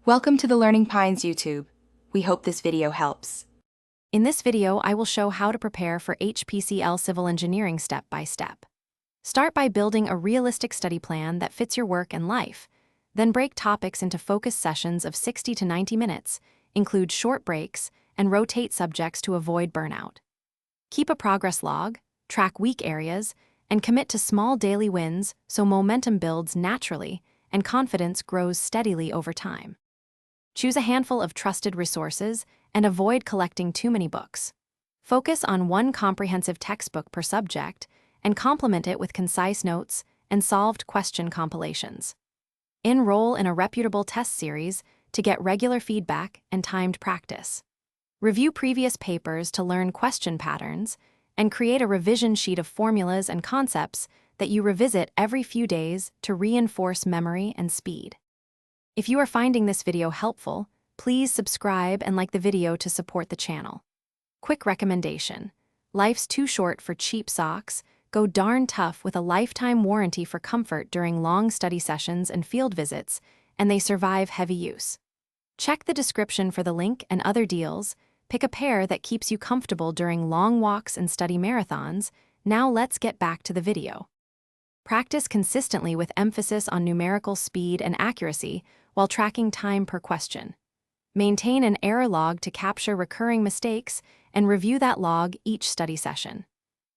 Welcome to the Learning Pines YouTube. We hope this video helps. In this video, I will show how to prepare for Hpcl civil engineering step by step. Start by building a realistic study plan that fits your work and life. Then break topics into focused sessions of 60 to 90 minutes, include short breaks, and rotate subjects to avoid burnout. Keep a progress log, track weak areas, and commit to small daily wins so momentum builds naturally and confidence grows steadily over time. Choose a handful of trusted resources and avoid collecting too many books. Focus on one comprehensive textbook per subject and complement it with concise notes and solved question compilations. Enroll in a reputable test series to get regular feedback and timed practice. Review previous papers to learn question patterns and create a revision sheet of formulas and concepts that you revisit every few days to reinforce memory and speed. If you are finding this video helpful, please subscribe and like the video to support the channel. Quick recommendation: life's too short for cheap socks. Go darn tough with a lifetime warranty for comfort during long study sessions and field visits, and they survive heavy use. Check the description for the link and other deals. Pick a pair that keeps you comfortable during long walks and study marathons. Now let's get back to the video. Practice consistently with emphasis on numerical speed and accuracy while tracking time per question. Maintain an error log to capture recurring mistakes and review that log each study session.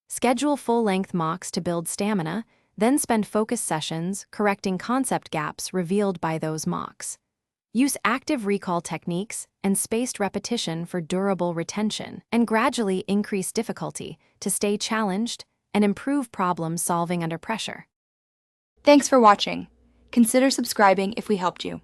Schedule full-length mocks to build stamina, then spend focused sessions correcting concept gaps revealed by those mocks. Use active recall techniques and spaced repetition for durable retention, and gradually increase difficulty to stay challenged and improve problem solving under pressure. Thanks for watching. Consider subscribing if we helped you.